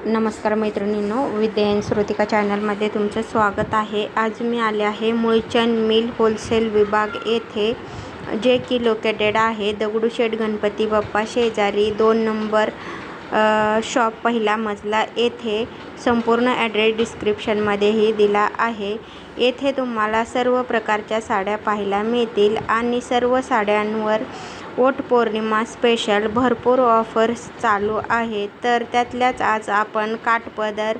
नमस्कार मैत्रिणींनो, विद्या श्रुतिका चॅनलमध्ये तुमचं स्वागत आहे। आज मी आले आहे मुळचंद मिल होलसेल विभाग येथे, जे की लोकेटेड आहे दगडूशेठ गणपती बाप्पा शेजारी 2 नंबर शॉप पहिला मजला येथे। संपूर्ण ॲड्रेस डिस्क्रिप्शनमध्येही दिला आहे। येथे तुम्हाला सर्व प्रकारच्या साड्या पाहायला मिळतील आणि सर्व साड्यांवर वट पौर्णिमा स्पेशल भरपूर ऑफर्स चालू आहे। तर त्यातल्याच आज आपण काठपदर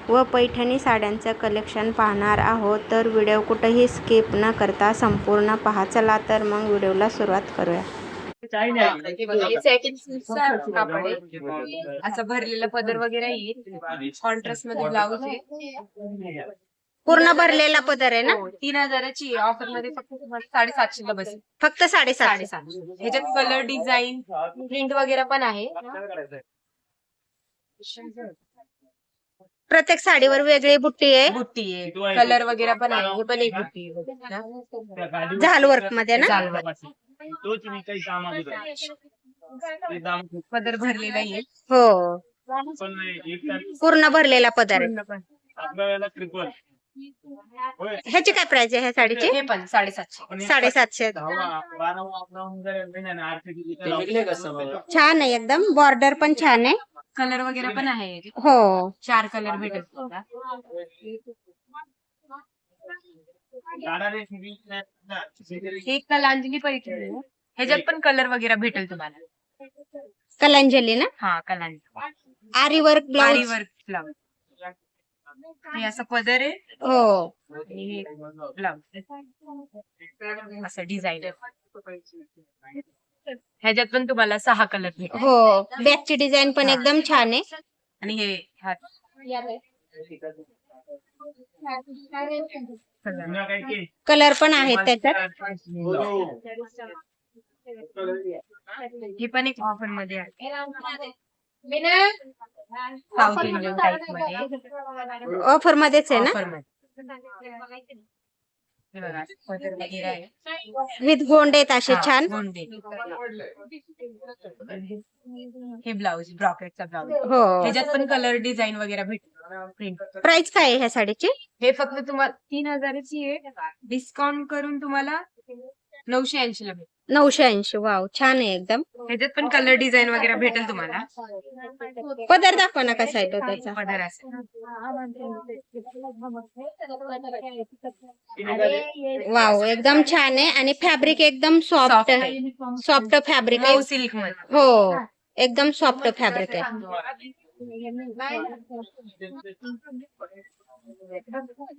व पैठणी साड्यांचं कलेक्शन पाहणार आहोत। तर व्हिडिओ कुठेही स्किप न करता संपूर्ण पहा। चला तर मग व्हिडिओला सुरुवात करूया। असं भरलेला पदर वगैरे येईल, कॉन्ट्रास्ट मध्ये ब्लाऊज आहे, पूर्ण भरलेला पदर आहे ना? 3000ची ऑफर मध्ये फक्त तुम्हाला 750 ला बसेल। फक्त 750. ह्याच्यात कलर डिझाईन प्रिंट वगैरे पण आहे। प्रत्येक साडीवर वेगळी बुट्टी आहे, बुट्टी आहे, कलर वगैरे पण आहे। हे पण एक बुट्टी आहे झाल वर्क मध्ये ना? पदर भरलेला आहे, हो, पूर्ण भरलेला पदर आहे। ह्याची काय प्राइस आहे ह्या साडीची? हे पण 750. 750. छान आहे एकदम, बॉर्डर पण छान आहे, कलर वगैरे पण आहे। हो 4 कलर भेटेल। एक कलांजली पैठणी, ह्याच्यात पण कलर वगैरे भेटेल तुम्हाला। कलांजली ना? हा, कलांजली आरी वर्क आरी ब्लाउज, वर्क ब्लाउज। हे असं पदर आहे हो, आणि हे ब्लाउज असं डिझाईन। ह्याच्यात पण तुम्हाला 6 कलर भेटेल। हो, बॅकची डिझाईन पण एकदम छान आहे आणि हे हात कलर पण आहेत त्याच्यात। हे पण एक ऑफर मध्ये आहे, साऊथ इंडियन टाइप मध्ये ऑफर मध्येच आहे ना? ऑफर मध्ये। हे बघा, पदर वगैरे आहे विथ गोंड आहेत असे छान। गोंडे। हे ब्लाउज ब्रॉकेटचा ब्लाउज, हो, ह्याच्यात पण कलर डिझाईन वगैरे भेटतो। प्रिंट प्राइस काय आहे ह्या साडीची? हे फक्त तुम्हाला 3000ची आहे, डिस्काउंट करून तुम्हाला 980 ला भेटेल। 980. वाव, छान आहे एकदम। ह्याच्यात पण कलर डिझाईन वगैरे भेटेल तुम्हाला। पदर दाखवा ना कसा आहे तो त्याचा। पदर असेल, वाव, एकदम छान आहे आणि फॅब्रिक एकदम सॉफ्ट Soft आहे, सॉफ्ट फॅब्रिक आहे। मऊ सिल्क मध्ये। हो, एकदम सॉफ्ट फॅब्रिक आहे,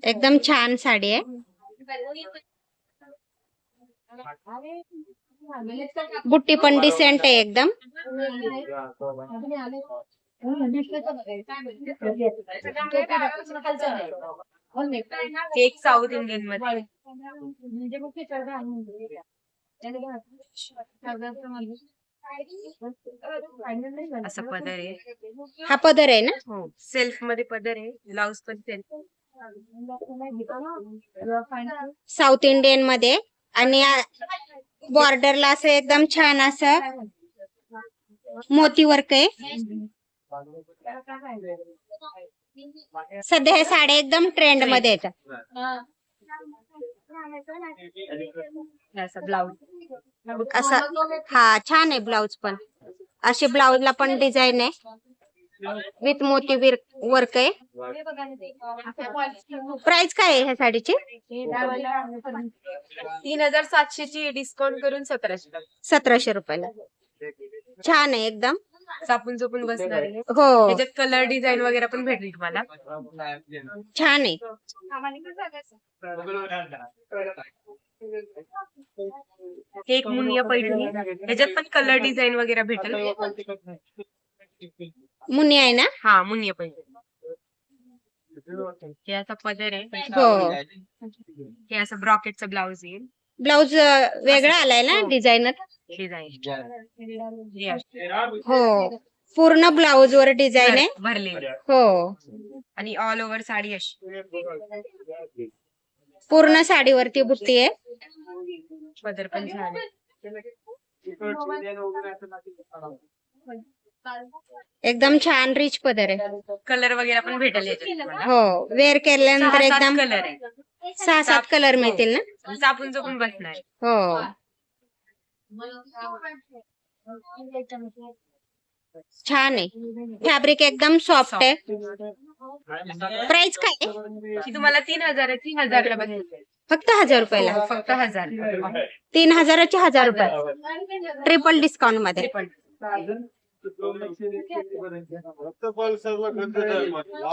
एकदम छान साडी आहे। बुट्टी पण डिसेंट आहे एकदम। एक साऊथ इंडियन मध्ये असं पदर आहे। हा पदर आहे ना? हो, सेल्फ मध्ये पदर आहे, ब्लाउज पण सेल्फ। साऊथ इंडियन मध्ये आणि बॉर्डरला असं एकदम छान असं मोती वर्क आहे। सध्या हे साड्या एकदम ट्रेंड मध्ये आहेत। असं ब्लाउज असं, हा छान आहे ब्लाउज पण। अशी ब्लाउजला पण डिझाईन आहे विथ मोती वर्क आहे। प्राइस काय आहे ह्या साडीची? 3700ची, डिस्काउंट करून 1700। 1700 रुपयाला। छान आहे एकदम, चापून चोपून बसणार आहे। हो त्याच्यात कलर डिझाईन वगैरे पण भेटेल तुम्हाला। छान आहे। एक मुनिया पैठणी, ह्याच्यात पण कलर डिझाईन वगैरे भेटेल। मुनी आहे ना? हा, मुनिया पैठणी। हे असं पदर आहे, हो, हे असं ब्रॉकेटचा ब्लाउज येईल। ब्लाउज वेगळा आलाय ना डिझायनर? हो, पूर्ण ब्लाउज वर डिझाईन आहे भरलेली, हो, आणि ऑल ओव्हर साडी अशी पूर्ण साडीवरती बुट्टी आहे। पदर पण छान आहे। एकदम छान रिच पदर आहे. कलर वगैरे पण भेटेल याच्यात तुम्हाला. हो, वेअर केल्यानंतर 6-7 एकदम कलर आहे. 6-7 कलर मिळतील ना. चापून चोपून बसणार. हो, छान आहे. फॅब्रिक एकदम सॉफ्ट आहे. प्राइस काय आहे? ही तुम्हाला 3,000 ला बसेल. फक्त 1000 रुपयाला. फक्त 1000. 3000चे 1000 रुपये ट्रिपल डिस्काउंट मध्ये.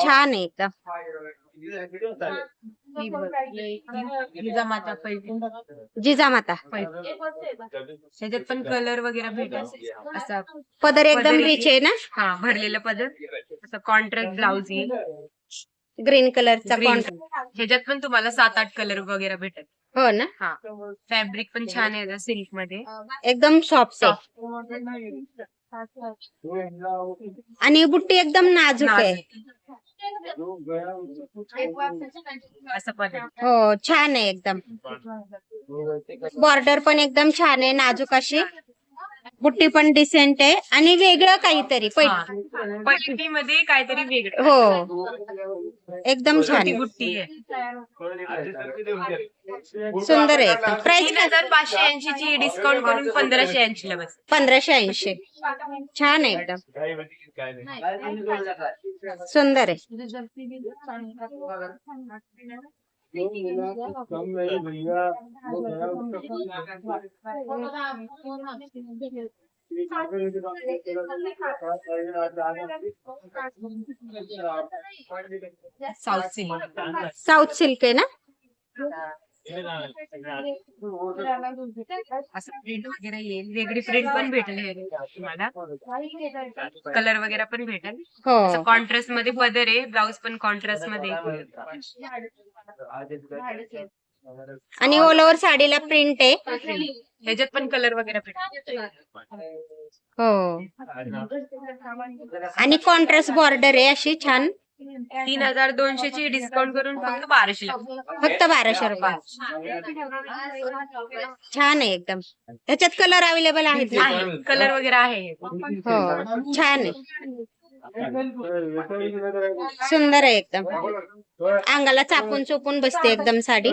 छान आहे एकदम. जिजामाता पैठणी. जिजामाता त्याच्यात पण कलर वगैरे भेटेल. असा पदर एकदम रिच आहे ना. हा, भरलेलं पदर. असं कॉन्ट्रास्ट ब्लाउज येईल. ग्रीन कलरचा Green कॉन्ट्रास्ट. color. ह्याच्यात पण तुम्हाला 7-8 कलर वगैरे भेटेल. हो ना. हा, फॅब्रिक पण छान आहे सिल्क मध्ये. एकदम सॉफ्ट आहे. आणि बुट्टी एकदम नाजूक आहे. असं पण आहे. हो, छान आहे एकदम. बॉर्डर पण एकदम छान आहे, नाजूक अशी. बुट्टी पण डिसेंट आहे आणि वेगळं काहीतरी. पैठणी मध्ये काहीतरी वेगळं. हो, एकदम छान छोटी आहे. बुट्टी आहे. सुंदर आहे एकदम. प्राइस 3,580 ची डिस्काउंट करून 1,580 ला बस. 1580. छान आहे एकदम. सुंदर आहे. South silk. साऊथ सिल्क आहे ना. असं प्रिंट वगैरे येईल. वेगळी प्रिंट पण भेटेल तुम्हाला. कलर वगैरे पण भेटेल. हो, कॉन्ट्रास्ट मध्ये पदर आहे. ब्लाउज पण कॉन्ट्रास्ट मध्ये. आणि ऑल ओव्हर साडीला प्रिंट आहे. ह्याच्यात पण कलर वगैरे भेटेल. हो, आणि कॉन्ट्रास्ट बॉर्डर आहे अशी छान. 3,200 ची डिस्काउंट करून फक्त 1,200 ला. फक्त 1200 रुपये. छान आहे एकदम. त्याच्यात कलर अवेलेबल आहेत ना. आहे, कलर वगैरे आहे. हो, छान आहे. सुंदर आहे एकदम. अंगाला चापून चोपून बसते एकदम साडी.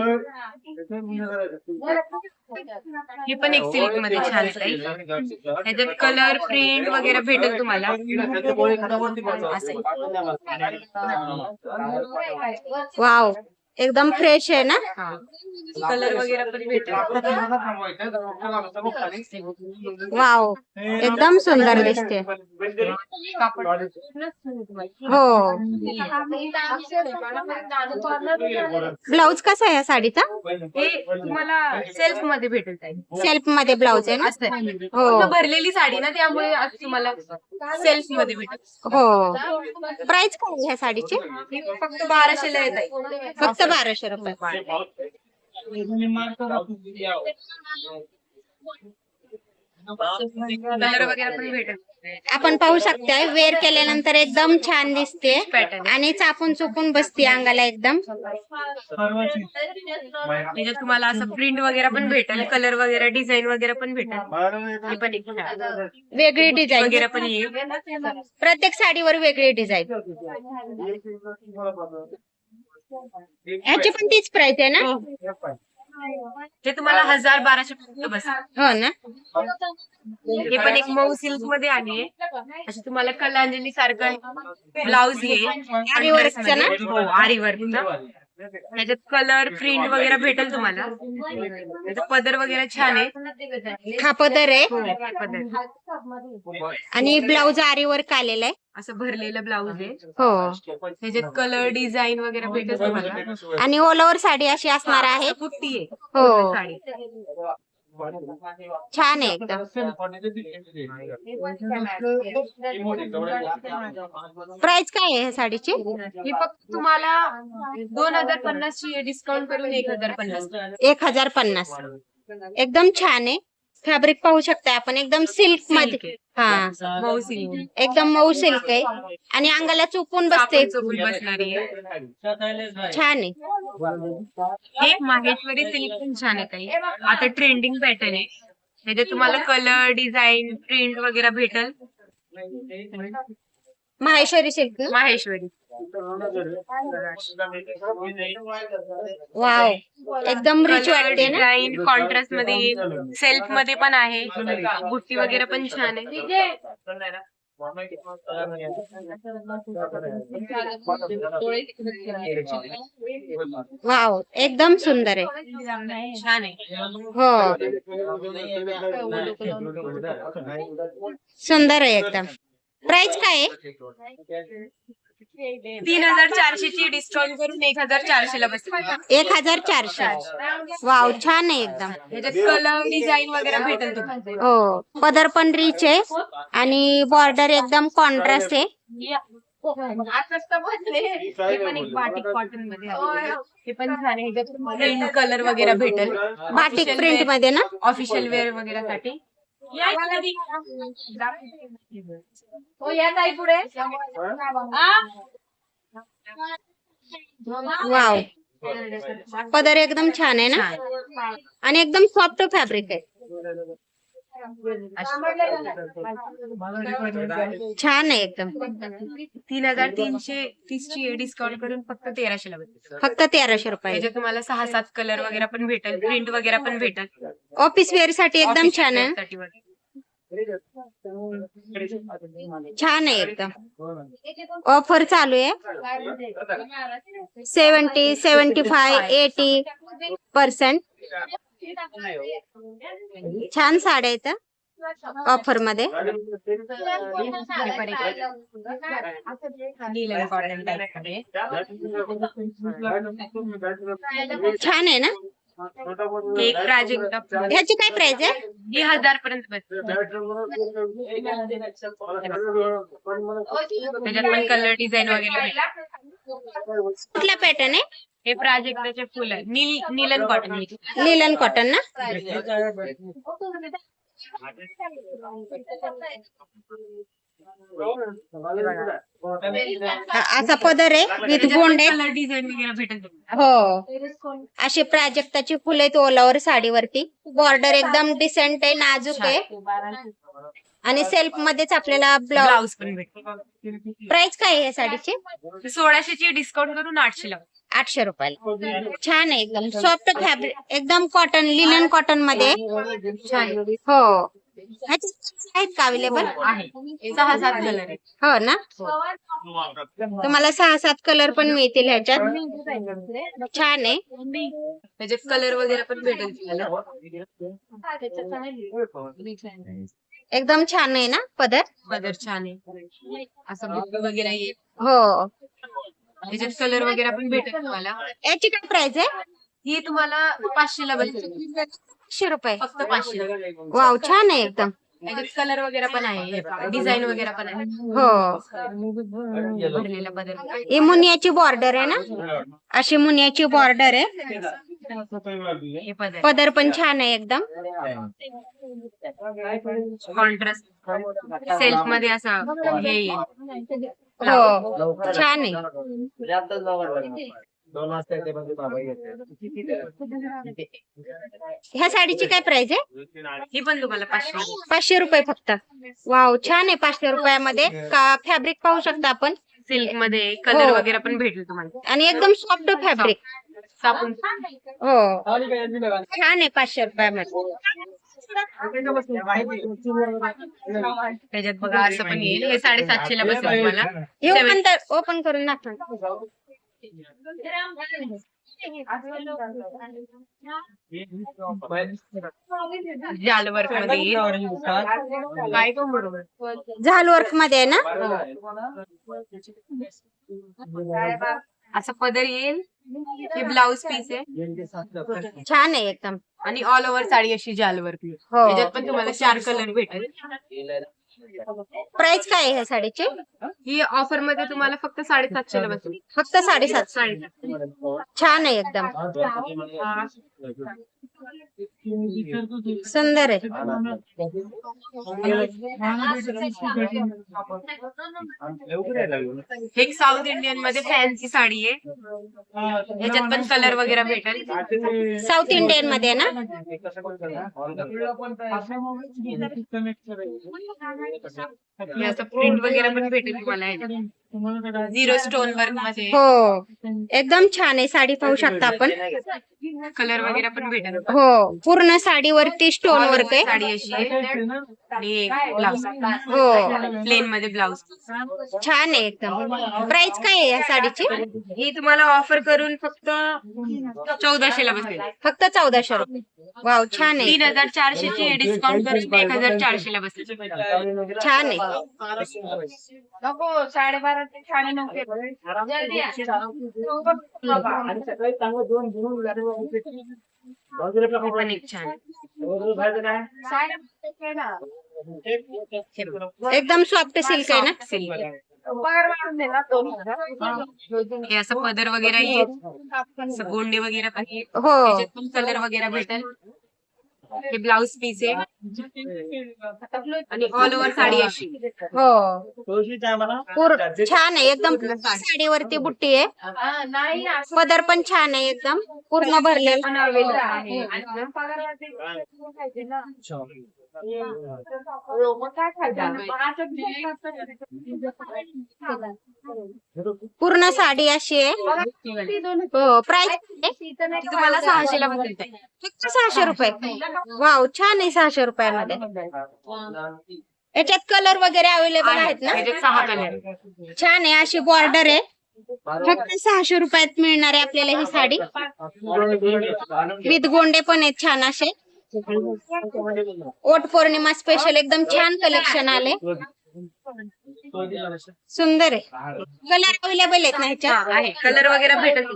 ही पण एक सिल्क मध्ये छान आहे. ह्याच्यात कलर प्रिंट वगैरे भेटेल तुम्हाला. वाव, एकदम फ्रेश आहे ना. कलर वगैरे पण भेटेल. वाव, एकदम सुंदर दिसते. हो, ब्लाउज कसा आहे या साडीचा? हे तुम्हाला सेल्फ मध्ये भेटेल. सेल्फ मध्ये ब्लाउज आहे ना. हो, भरलेली साडी ना, त्यामुळे आज तुम्हाला सेल्फ मध्ये भेटेल. हो. प्राइस काय आहे ह्या साडीची? फक्त 1,200 ला येत आहे. फक्त 1200 रुपये. कलर वगैरे पण भेटेल. आपण पाहू शकताय, वेअर केल्यानंतर एकदम छान दिसते पॅटर्न आणि चापून चुपून बसते अंगाला एकदम. त्याच्यात तुम्हाला असं प्रिंट वगैरे पण भेटेल. कलर वगैरे डिझाईन वगैरे पण भेटेल. हे पण एक वेगळी डिझाईन वगैरे पण येईल. प्रत्येक साडीवर वेगळी डिझाईन. ह्याची पण तीच प्राइस आहे ना. हे तुम्हाला 1,000-1,200 फक्त बस. हो ना. हे पण एक मऊ सिल्क मध्ये आली आहे. असं तुम्हाला कलांजली सारखं ब्लाउज येईल. आरी वर्कचं ना? हो, आरी वर्कचं. त्याच्यात कलर प्रिंट वगैरे भेटेल तुम्हाला. त्याचा पदर वगैरे छान आहे. हा पदर आहे हो, पदर. आणि ब्लाउज आरी वर्क आलेला आहे. असं भरलेलं ब्लाउज आहे. हो, त्याच्यात कलर डिझाईन वगैरे भेटेल तुम्हाला. आणि ऑल ओव्हर साडी अशी असणार आहे. कुट्टी आहे हो, साडी. छान आहे एकदम. प्राइस काय आहे ह्या साडीची? ही फक्त तुम्हाला 2,050 ची डिस्काउंट करून 1,050. 1050. एकदम छान आहे. फॅब्रिक पाहू शकता आपण, एकदम सिल्क मध्ये. हा, मऊ सिल्क. एकदम मऊ सिल्क आहे आणि अंगाला चुपून बसते. चोपून बसणारी आहे. छान आहे. हे माहेश्वरी सिल्क पण छान आहे ताई. आता ट्रेंडिंग पॅटर्न आहे. त्याच्यात तुम्हाला कलर डिझाईन प्रिंट वगैरे भेटेल. माहेश्वरी सिल्क ना? माहेश्वरी. वाव, एकदम रिच कलर वाटते ना. डिझाईन कॉन्ट्रास्ट मध्ये येईल. सेल्फ मध्ये पण आहे. बुट्टी वगैरे पण छान आहे. वाव, एकदम सुंदर आहे. छान आहे. हो, सुंदर आहे एकदम. प्राइस काय आहे? 3400 ची डिस्काउंट करून 1400 ला बसेल. 1400. वाव, छान आहे एकदम. ह्याच्यात कलर डिझाईन वगैरे भेटेल तुम्हाला. हो, पदर पण रिच आहे आणि बॉर्डर एकदम कॉन्ट्रास्ट आहे. हे पण एक बाटिक कॉटन मध्ये आहे. हे पण छान आहे. ह्याच्यात प्रिंट कलर वगैरे भेटेल. बाटिक प्रिंट मध्ये ना. ऑफिशियल वेअर वगैरे साठी. वाव, पदर एकदम छान आहे ना आणि एकदम सॉफ्ट फॅब्रिक आहे. छान आहे एकदम. 3330 ची डिस्काउंट करून फक्त 1300 ला भेटेल. फक्त 1300 रुपये. त्याच्यात तुम्हाला 6-7 कलर वगैरे पण भेटेल. प्रिंट वगैरे पण भेटेल. ऑफिस वेअर साठी एकदम छान आहे. साठी वगैरे. छान आहे एकदम. ऑफर चालू आहे. 70, 75, 80% छान साड्या आहेत ऑफर मध्ये. नीलम कॉटन टाइप मध्ये. छान आहे ना. एक प्राजक्ता. ह्याची काय प्राइस आहे? 1000 पर्यंत बसेल. त्याच्यात पण कलर डिझाईन वगैरे भेटेल. कुठला पॅटर्न आहे? हे प्राजक्ताचे फुल आहे. नीलन कॉटन. लिलन कॉटन ना. असा पदर आहे विथ गोंड आहे. कलर डिझाईन वगैरे भेटेल. हो, अशी प्राजक्ताची फुलं आहेत ऑल ओव्हर साडीवरती. बॉर्डर एकदम डिसेंट आहे, नाजूक आहे आणि सेल्फ मध्येच आपल्याला ब्लाउज. ब्लाउज पण भेटेल. प्राइस काय आहे या साडीची? 1600 ची डिस्काउंट करून 800 ला. 800 रुपयाला. छान आहे एकदम सॉफ्ट फॅब्रिक, एकदम कॉटन, लिलन कॉटन मध्ये. छान हो, आहेत का अवेलेबल? आहे. 6-7 कलर आहे. हो ना. तुम्हाला 6-7 कलर पण मिळतील ह्याच्यात. छान आहे. त्याच्यात कलर वगैरे पण भेटेल तुम्हाला. एकदम छान आहे ना पदर. पदर छान आहे. असं बुक वगैरे आहे. हो, त्याच्यात कलर वगैरे पण भेटेल तुम्हाला. याची काय प्राइस आहे? ही तुम्हाला 500 ला बसेल. 500 रुपये. फक्त 500. वाव, छान आहे एकदम. त्याच्यात कलर वगैरे पण आहे. डिझाईन वगैरे पण आहे. हो, भरलेला पदर. ही मुनियाची बॉर्डर आहे ना. अशी मुनियाची बॉर्डर आहे. हे पदर पदर पण छान आहे एकदम. कॉन्ट्रास्ट सेल्फ मध्ये असं हे येईल. हो, छान आहे. ह्या साडीची काय प्राइस आहे? ही पण तुम्हाला 500. 500 रुपये फक्त. वाव, छान आहे. 500 रुपयामध्ये का फॅब्रिक पाहू शकता आपण. सिल्क मध्ये कलर हो. वगैरे पण भेटेल तुम्हाला. आणि एकदम सॉफ्ट फॅब्रिक. साबून. हो, छान आहे 500 रुपयामध्ये. त्याच्यात बघा असं पण येईल. हे 750 ला बसेल तुम्हाला. हे ओपन करून दाखवा. जाल वर्क मध्ये येईल. काय तो बरोबर. झाल वर्क मध्ये आहे ना. असं पदर येईल. हे ब्लाउज पीस आहे. छान आहे एकदम. आणि ऑल ओव्हर साडी अशी जाल वर्क. हो. त्याच्यात पण तुम्हाला 4 कलर भेटेल. प्राइस काय आहे ह्या साडीची? ही ऑफर मध्ये तुम्हाला फक्त 750 ला बसेल. फक्त 750. 750. छान आहे एकदम. सुंदर आहे. हे एक साऊथ इंडियन मध्ये फॅन्सी साडी आहे. ह्याच्यात पण कलर वगैरे भेटेल. साऊथ इंडियन मध्ये ना? हे असं प्रिंट वगैरे पण भेटेल तुम्हाला ह्याच्यात. 0 स्टोन वर्क मध्ये हो, एकदम छान आहे साडी. पाहू शकता आपण. कलर वगैरे पण भेटेल. हो, पूर्ण साडीवरती स्टोन वर्क आहे. साडी अशी आहे आणि ब्लाउज हो, प्लेन मध्ये ब्लाउज. छान आहे एकदम. प्राइस काय आहे या साडीची? ही तुम्हाला ऑफर करून फक्त 1400 ला बसेल. फक्त 1400 रुपये. वाव, छान आहे. 3400 ची डिस्काउंट करून 1400 ला बसेल. छान आहे. नको 12.5 ते 9:30 पण एक छान एकदम सॉफ्ट सिल्क आहे ना? हे असं पदर वगैरे येत, असं गोंडे वगैरे पण येत. हो, त्याच्यात पण कलर वगैरे भेटेल. हे ब्लाउज पीस आहे आणि ऑल ओव्हर साडी अशी. हो, छान आहे एकदम. साडीवरती बुट्टी आहे. पदर पण छान आहे एकदम, पूर्ण भरलेला. पूर्ण साडी अशी आहे. हो, प्राइस तुम्हाला 600 ला बसेल. फक्त 600 रुपये. वाव, छान आहे. 600 रुपयामध्ये याच्यात कलर वगैरे अवेलेबल आहेत ना? ह्याच्यात 6 कलर. छान आहे. अशी बॉर्डर आहे. फक्त 600 रुपयात मिळणार आहे आपल्याला ही साडी. विथ गोंडे पण आहेत छान असे. ओट पौर्णिमा स्पेशल एकदम छान कलेक्शन आले. सुंदर आहे. कलर अवेलेबल आहेत ना ह्याच्यात? आहे, कलर वगैरे भेटेल.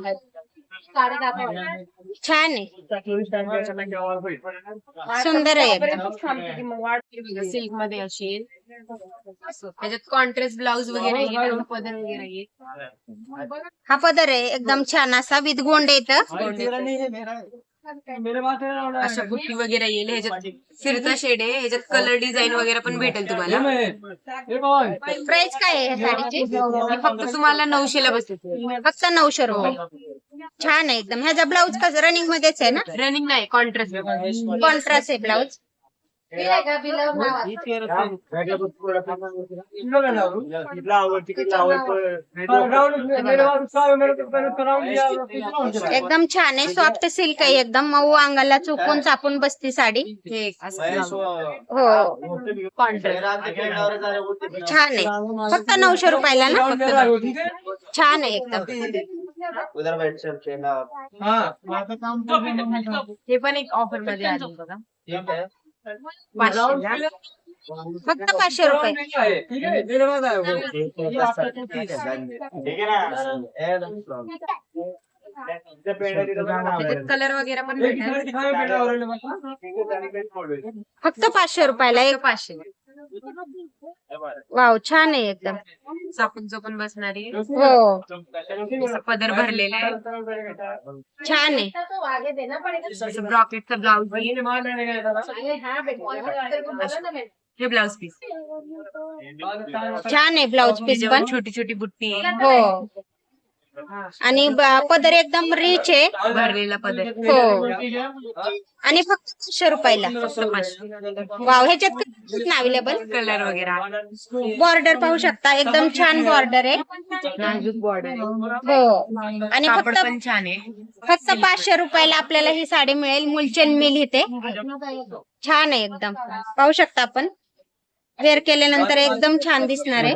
छान आहे. सुंदर आहे एकदम. सिल्क मध्ये अशी येईल. त्याच्यात कॉन्ट्रास्ट ब्लाउज वगैरे येईल, पदर वगैरे येईल. हा पदर आहे एकदम छान असा विथ गोंडे येतं. अशा बुट्टी वगैरे येईल. ह्याच्यात फिरता शेड आहे. ह्याच्यात कलर डिझाईन वगैरे पण भेटेल तुम्हाला. प्राइस काय आहे या साडीची? ही फक्त तुम्हाला 900 ला बसेल. फक्त 900 रुपये. छान आहे एकदम. ह्याचा ब्लाऊज कसं रनिंग मध्येच आहे ना? रनिंग नाही, कॉन्ट्रास्ट. कॉन्ट्रास्ट आहे ब्लाऊज. एकदम छान आहे. सॉफ्ट सिल्क आहे एकदम. मऊ अंगाला चुकून चापून बसती साडी. हो, छान आहे. फक्त 900 रुपयाला ना? छान आहे एकदम. हे पण एक ऑफर मध्ये आले बघा. फक्त 500 रुपये. कलर वगैरे पण भेटेल. फक्त 500 रुपयाला एक. 500. वाव, छान आहे एकदम. चापून बसणारी. हो, पदर भरलेला आहे. छान आहे. ब्रॉकेटचा ब्लाउज. हे ब्लाउज पीस छान आहे. ब्लाउज पीस पण छोटी छोटी बुट्टी आहे. हो, आणि पदर एकदम रिच आहे. भरलेला पदर. हो, आणि फक्त 500 रुपयाला. फक्त 500. वाव, ह्याच्यात अवेलेबल कलर वगैरे. बॉर्डर पाहू शकता. एकदम छान बॉर्डर आहे. नाजूक बॉर्डर. हो, आणि कापड फक्त पण छान आहे. 500 रुपयाला आपल्याला ही साडी मिळेल. मुलचंद मिल इथे. छान आहे एकदम. पाहू शकता आपण. वेअर केल्यानंतर एकदम छान दिसणार आहे.